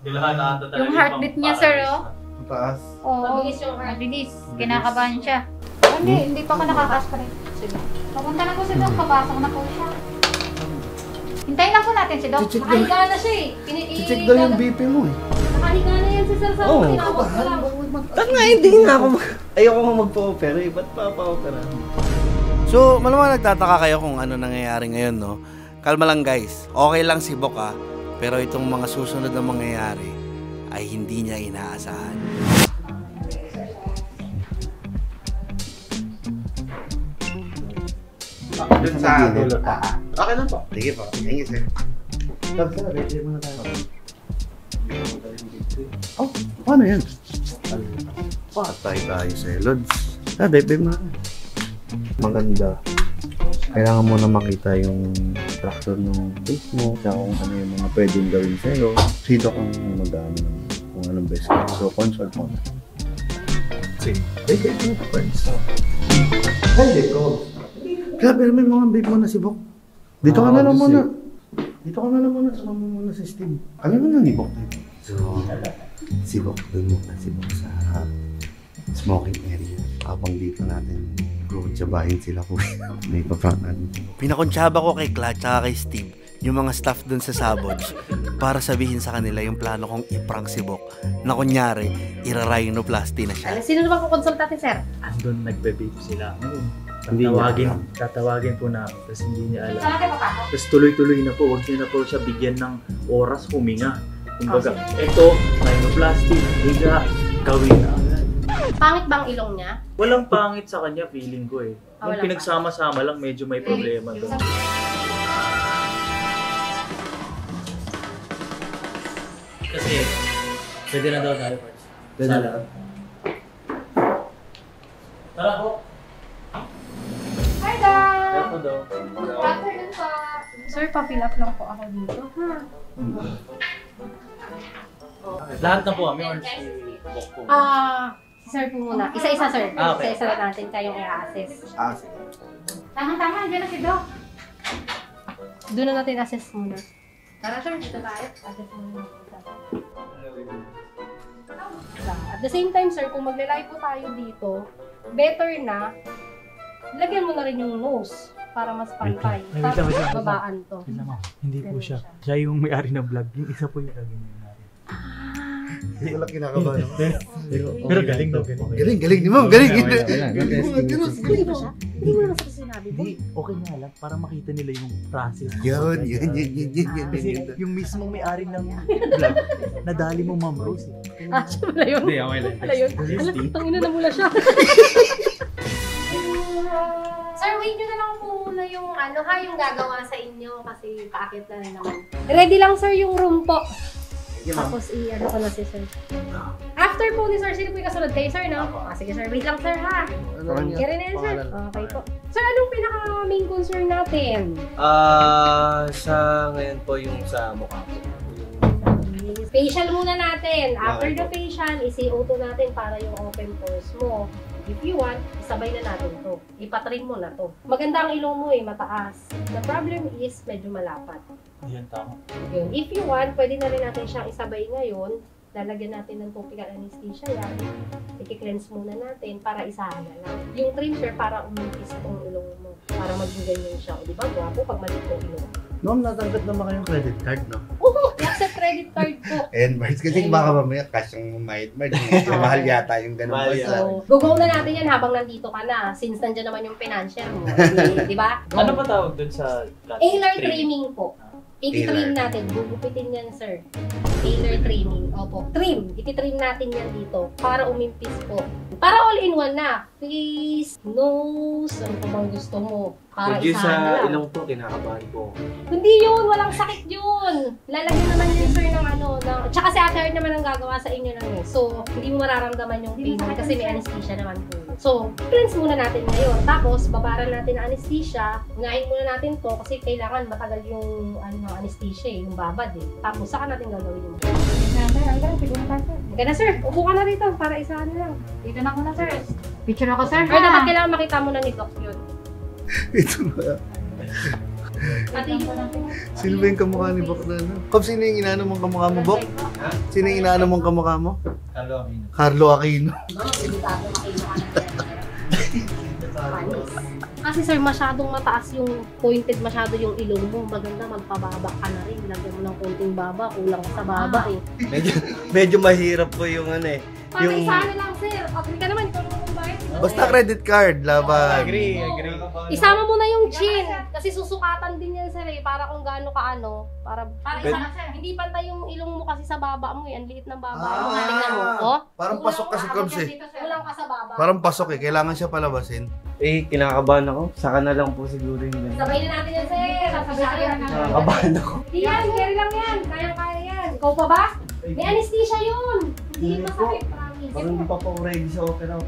Yung heartbeat niya, sir, oh. Taas. Oo, mabilis yung heart. Mabilis. Kinakabahan siya. Hindi pa ka nakaka-aspirate. Sige. Papunta na po si Doc, papasok na po siya. Hintayin lang po natin si Doc. Nakahiga na siya eh. I-check daw yung BP mo eh. Nakahiga na yan si Sir Sam. Tinawag ko lang. Tanga, hindi nga ako ayoko nga magpa-opera eh. Ba't pa-opera? So, malamang nagtataka kayo kung ano nangyayari ngayon, no? Kalma lang guys. Okay lang si Bok ha. Pero itong mga susunod na mangyayari ay hindi niya inaasahan. Doon sa dulo. Okay lang po. Sige po. Thank you, sir. Sir, ready mo na tayo. Oh, paano yan? Patay tayo sa Lods. Dive na. Maganda. Kailangan mo na makita yung structure ng base mo, kung ano yung mga pwedeng gawin sa'yo. Sino kung mag-ano kung anong best ka. So, consult mo na. Sige. Dive mo na friends. Dive ko. Grabe naman mga babe mo na si Bok. Dito ka na lang muna. Dito ka na lang muna. Sumama mo muna si Steve. Kami mo na ni Bok. So, si Bok. Doon muna si Bok sa smoking area. Habang dito natin tsabahin sila po. May paprangan. Pinakontsaba ko kay Cla at kay Steve yung mga staff dun sa Sabotage para sabihin sa kanila yung plano kong i-prank si Bok na kunyari, ira-rhinoplasty na siya. Sino naman kukonsult natin, sir? Andun nagbe-vape sila. Tatawagin. Tatawagin po na, tapos hindi niya alam. Saan natin papasok? Tapos tuloy-tuloy na po, huwag niyo na po siya bigyan ng oras huminga. Kumbaga, eto, rhinoplasty, higa, gawin na agad. Pangit bang ilong niya? Walang pangit sa kanya, feeling ko eh. Nung Walang pinagsama-sama lang, medyo may problema doon. Kasi, pwede na daw tayo, Parts. Pwede na. Tara po. Hi, guys! Tara po daw. Afternoon po. Sir, pa-fill up lang po ako dito, ha? Lahat na po kami, or si Bok po. Sir po muna. Isa-isa, sir. Okay. Isa-isa na natin kayong i-assess. Sige. Tama-tama, dyan na si Doc. Doon na natin assess muna. Tara, sir, dito tayo. Assess muna. At the same time, sir, kung maglalay po tayo dito, better na, lagyan mo na rin yung nose para mas pantay. Tapos babaan to. Hindi po siya. Siya yung may-ari ng vlog. Yung isa po yung gagawin natin. Hindi ko lang kinakabahan. Pero galing daw. Galing. Di mo, galing. Hindi ba siya? Hindi mo naman sa sinabi ko. Hindi, okay nga lang para makita nila yung process. Yun. Kasi yung mismong may-ari ng vlog, nadali mo, Ma'am Rose. Siya pala yun. Hindi, okay lang. Pala yun. Tangina na mula siya. Sir, wait nyo na lang po muna yung yung gagawa sa inyo kasi paakit na rin naman. Ready lang, sir, yung room po. Tapos i-ano ko na si sir. After po ni sir, sino po yung kasunod kay sir, no? Sige sir, wait lang sir ha. Kaya na yan sir. Okay po. Sir, anong pinaka-main concern natin? Sa ngayon po yung sa mukha ko. Facial muna natin. After the facial, isi-auto natin para yung open pores mo. If you want, isabay na natin to. Ipatrim mo na to. Maganda ang ilong mo mataas. The problem is, medyo malapat. Yan, tama. Yun. If you want, pwede na rin natin siyang isabay ngayon. Lalagyan natin ng topical anesthesia yan. I-cleanse muna natin para isahan na lang. Yung trim, sir, para umipis tong ilong mo. Para mag-ganyan siya. O, diba? Gwapo pag maliit yung ilong. Noong natanggap naman kayong credit card, no? Oo! Accept credit card po. And Bards, kasi baka mamaya cash yung mahit. Mahal yata yung ganun. So, go na natin yan habang nandito ka na. Since nandiyan naman yung financier mo. Di ba? Ano ba tawag dun sa... Alar trimming po. Iti-trim natin. Gugupitin yan, sir. Alar trimming. Opo. Trim. Iti-trim natin yan dito para umimpis po. Para all-in-one na. Face, nose, ano pa bang gusto mo. Para Yung isahan na sa lang. ilong po, kinakabahan po. Hindi yun. Walang sakit yun. Lalagyan naman yun, sir, ng tsaka si Ate Art naman ang gagawa sa inyo ng So, hindi mo mararamdaman yung pain kasi may anesthesia naman po. So, cleanse muna natin ngayon. Tapos, babaran natin ang anesthesia. Ngayin muna natin to kasi kailangan matagal yung anesthesia yung babad Tapos, saka natin gagawin yung Hanggang na, sir. Upo ka na rito para isahan na lang. Dito na ako na, sir. Picture ako, sir. Pero dapat kailangan makita mo na ni Doc yun. Ito na. Sino ba yung kamukha ni Bok na ano? Kop, sino yung inaano mong kamukha mo, Bok? Sino yung inaano mong kamukha mo? Carlo Aquino. Carlo Aquino. Kasi sir, masyadong mataas yung pointed, masyado yung ilong mo. Maganda magpababa ka na rin. Lagyan mo ng konting baba, kulang sa baba eh. Medyo mahirap po yung ano eh. Para isa na lang sir. Agree ka naman, ikaw naman kung bakit. Basta credit card, laban. Agree. Isama mo na yung chin. Kasi susukatan din yan sir eh. Para kung gaano ka ano. Para isa lang sir. Hindi pantay yung ilong mo kasi sa baba mo eh. Ang liit ng baba mo. Tingnan mo. Oh? Parang pasok kasi, Cubs eh. Kulang ka sa baba. Parang pasok eh. Kailangan siya palabasin. Eh, kinakabahan ako. Saka na lang po siguro yung ganyan. Sabay na natin yan sir. Sabay na natin. Nakakabahan ako. Hindi yan. Carry lang yan. Kaya yan. Ikaw pa ba? May anesthesia yun. Hindi masakit, promise. Parang hindi pa po ready sa opera.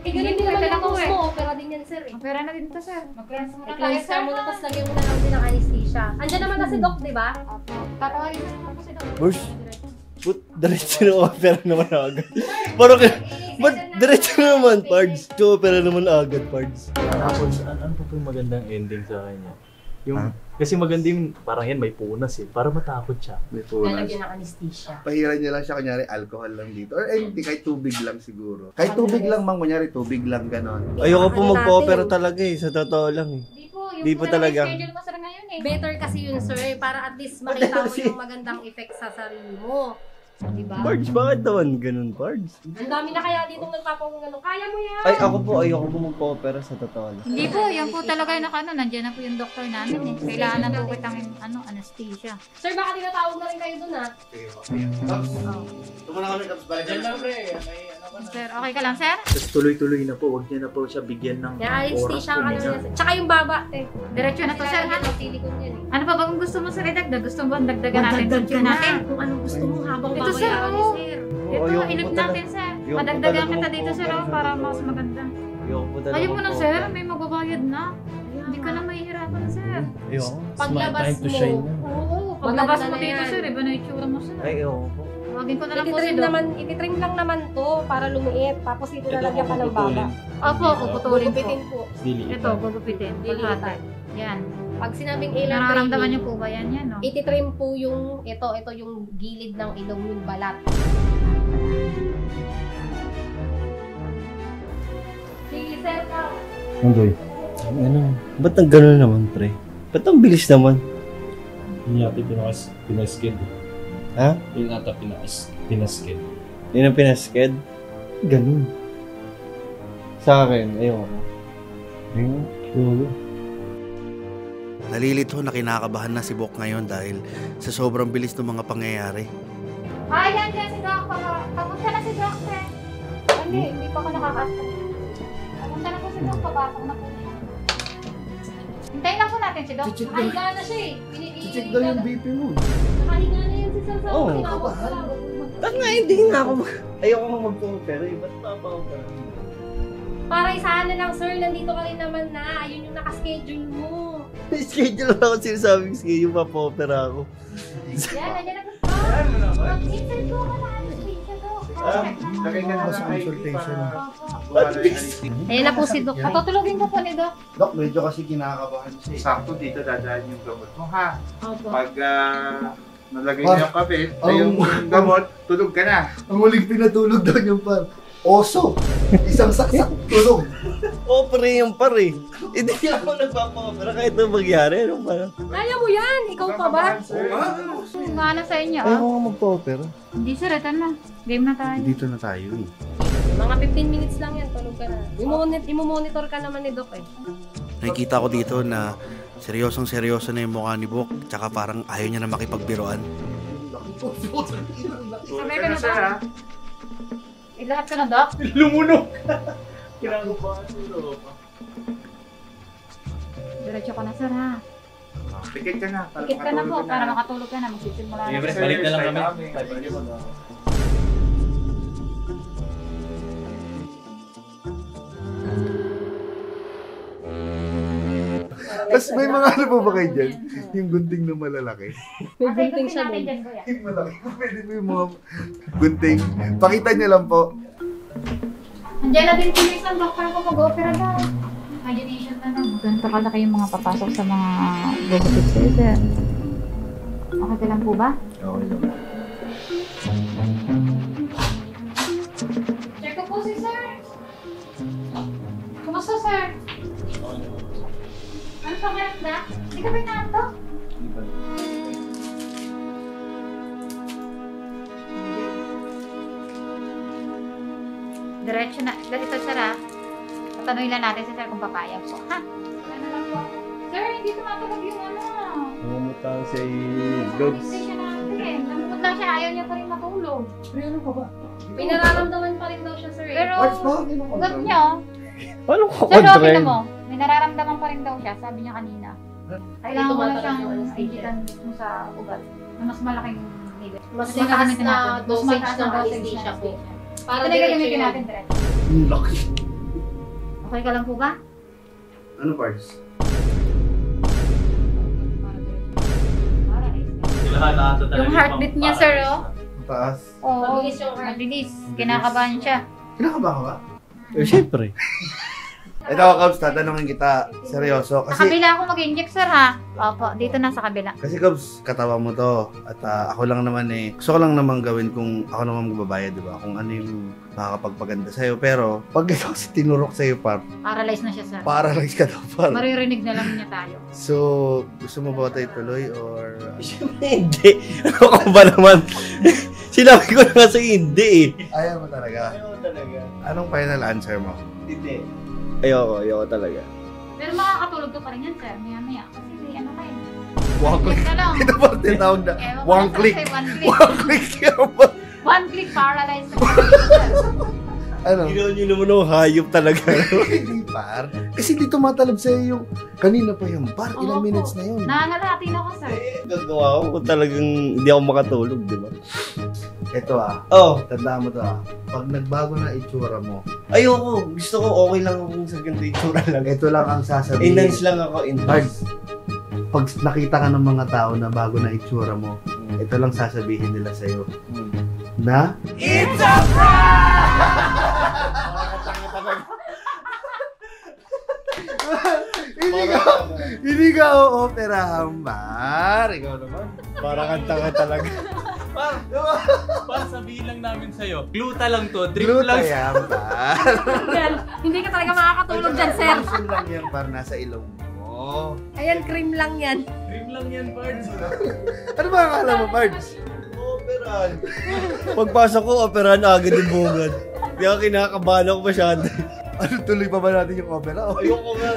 Eh, ganun din naman yung post mo. Opera din yan, sir. Eh. Opera na din to, sir. Mag-cleanse muna tayo, I-cleanse sir. ka muna, tapos lagyan mo na lang din ng anesthesia. Andiyan naman na si Doc, di ba? Opo. Tatawagin ko naman po si Doc. Boss, but diretso na opera naman agad. Parang ba't diretso naman, Pards? So, opera naman agad, Pards. Tapos, ano po yung magandang ending sa kanya? Yung, kasi maganda yung, parang yan, may punas eh. Para matakot siya. May punas. Lalagyan ng anesthesia. Pahiran niya lang siya, kunyari, alcohol lang dito. Or hindi, kahit tubig lang siguro. Kahit tubig lang, mang, kunyari, tubig lang, ganon. Ayoko po magpa-opera talaga eh, sa totoo lang eh. Di po, yung Di po talaga. schedule mo, sir, ngayon eh. Better kasi yun, sir, para at least makita mo yung magandang effect sa sarili mo. Diba? Pards, bakit naman ganun, Pards? Ang dami na kaya dito nagpapangano. Kaya mo yan! Ay, ako po, ayoko po magpa-opera sa totoo lang. Hindi po, yan po talaga yung nandiyan na po yung doktor namin eh. Kailangan na po kitang anesthesia. Sir, baka tinatawag na rin kayo dun ha? Tumuna kami, Cubs. Balik na. Sir, okay ka lang, sir? Tapos tuloy-tuloy na po. Huwag niya na po siya bigyan ng Yan, oras anesthesia ang ano huminga. yan. Tsaka yung baba, eh. Diretso na to, sir, ha? Silicone yan eh. Ano pa ba kung gusto mo, sir, idagdag? Gusto mo dagdagan natin Magdagdag yung natin? Kung anong gusto mo habang Ito, sir, babayaran ni oh. sir. Ito, Ayoko ilip po talaga. natin, sir. Ayoko po Madagdagan talaga kita dito, sir, oh, para mas maganda. Ayoko po talaga Ayaw mo na, magpa-opera. sir. May magbabayad na. Hindi ka na mahihirapan, sir. Ayoko. Paglabas mo, Oo, paglabas mo dito, sir. Iba na itsura mo, sir. Ay, ayoko po. Tawagin ko na lang po si Doc. ititrim lang naman to para lumiit. Tapos ito lalagyan ka ng baba. Opo, puputulin po. Gugupitin po. Ito, gugupitin. Lilitan. Yan. Pag sinabing ilang Nararamdaman niyo po ba yan? Yan, no? ititrim po yung, ito yung gilid ng ilong, yung balat. Sige, sir, ka. Andoy. Ano? Ba't ang gano'n naman, pre? Ba't ang bilis naman? Yun yata pinasked. Ha? Yun yata pinasked. Yun ang pinasked? Ganun. Sa akin, ayoko. Ayoko. Nalilito na kinakabahan na si Bok ngayon dahil sa sobrang bilis ng mga pangyayari. Ay, yan si Doc. Kapunta na si Doc, sir. Hindi pa ako nakakasta. Kapunta na po si Doc. Pabasok na po siya. Hintayin lang po natin si Doc. Nakahiga na siya eh. Check daw yung BP mo. Nakahiga na yan si Sir Sam. Oo. Tinawag ko lang. Ba't nga hindi nga ako ayoko nga magpa-opera eh. Ba't pa-opera? Para isahan na lang, sir. Nandito ka rin naman na. Ayun yung nakaschedule mo. May schedule ako sinasabing schedule pa-opera ako. Yan, nandiyan na po. Mag-insert ko ka na. Anesthesia, Doc. Lagay ka na sa consultation. Ayun na po si Doc. Patutulogin ko po ni Doc. Dok, medyo kasi kinakabahan siya. Sakto dito dadaan yung gamot mo ha. Opo. Pag nalagay na yung kapit, ay yung gamot, tulog ka na. Ang huling pinatulog daw niyang par. Oso! Isang saksak tulog. Opera yung par eh. Hindi ako nagpapa-opera kahit na mangyari. Ano ba? Kaya mo yan. Ikaw pa ba? Nga na sa inyo, Ayoko ah. nga magpa-opera. Hindi, sir. Ito na. Game na tayo. Dito na tayo eh. Mga 15 minutes lang yan. Tulog ka na. Imomonitor ka naman ni Doc eh. Nakikita ko dito na seryosong seryoso na yung mukha ni Bok. Tsaka parang ayaw niya na makipagbiroan. Sabay ka na, Doc. Ilahat ka na, Doc. Lumunok! Kinakabahan mo. Diretso ka na, sir, ha? Pikit ka na. Tikit ka na po para makatulog ka na. Magsisimula na. Balik na lang kami. Tapos may mga ano po ba kayo dyan? Yung gunting na malalaki. May gunting siya natin din. dyan, kuya. Yung malaki. Pwede mo yung mga gunting. Pakita niyo lang po. Andiyan na din po yung isang doktor ko mag-opera daw. imagination na lang. Ganito kalaki yung mga papasok sa mga gugupit sa'yo, sir. Okay ka lang po ba? Okay lang. Check ko po si sir. Kumusta, sir? Ano pa meron na? Hindi ka ba inaantok? Diretso na. Ganito, sir, ha? Tatanungin lang natin si sir kung papayag po. Ha? Ano lang po? Sir, hindi tumatulog yung ano. Namumutang si Logs. Logs. Namumut lang siya. Ayaw niya pa rin matulog. Ano ka ba? May nararamdaman pa rin daw siya, sir. Pero, Pards, bakit hindi mo ugat control? niyo, Paano ko sir, okay na drive? mo. May nararamdaman pa rin daw siya, sabi niya kanina. Kailangan ko lang siyang Tumataas yung igitan mo sa ugat na mas malaking level. Mas Ito yung mataas gagamitin na natin. Mas dosage mataas ng na dosage anesthesia na po. anesthesia. Para Ito na yung diretso gagamitin yun. natin diretso. Ang laki. Okay ka lang po ba? Ano, Pards? Para diretso. Para is. Lahat ata talaga Yung heartbeat niya, sir, oh. Taas. Oo, Mabilis yung heart. mabilis. Kinakabahan siya. Kinakaba ka ba? Eh, syempre. Ito, Cubs, tatanungin kita. Seryoso. Sa Kasi, kabila ako mag-inject, sir, ha? Opo, dito na sa kabila. kasi Cubs, katawa mo to. At ako lang naman gusto ko lang naman gawin kung ako naman magbabayad, di ba? Kung ano yung makakapagpaganda sa'yo. Pero, pag ito kasi tinurok sa'yo, Paralyzed na siya, sir. paralyzed ka daw, par. Maririnig na lang niya tayo. So, gusto mo ba tayo tuloy or... Hindi. Ano ka ba naman? Sinabi ko na nga sa hindi eh. Ayaw mo talaga. Ayaw talaga. Anong final answer mo? Hindi. Ayoko talaga. Pero makakatulog ka pa rin yan, sir. Maya-maya. Kasi ano kayo? One click. Inject na lang. Ito ba tinawag na? Ewan ko One lang, sir, click. say one click. One click ka ba? One click, paralyzed na sir. Ano? Ginawa niyo naman ako hayop talaga. Hindi, par. Kasi di tumatalab sa'yo yung... Kanina pa yung par. Ilang Opo. minutes na yun. Nangangalati na ako, sir. Gagawa ko kung talagang hindi ako makatulog, di ba? Ito Oh, tandaan mo to Pag nagbago na itsura mo, ayoko. Gusto ko okay lang kung sa ganito itsura lang. ito lang ang sasabihin. Enhance lang ako, enhance. Pag nakita ka ng mga tao na bago na itsura mo, ito lang sasabihin nila sa'yo. Na? It's a prank! Hindi ka o-operahan, Bar. Ikaw naman. Parang kanta ka talaga. Para sabihin lang namin sa'yo, gluta lang to, drip Gluta lang. yan, Bar. Yan. Hindi ka talaga makakatulog dyan, sir. Lotion lang yan, Bar. Nasa ilong mo. Ayan, cream lang yan. Drip lang yan, Pards. Ano ba akala mo, Bards? Operahan. Pagpasok ko, operahan agad yung bungad. Kaya kinakabahan ako masyado. Ano, tuloy pa ba natin yung opera? Ayoko nga.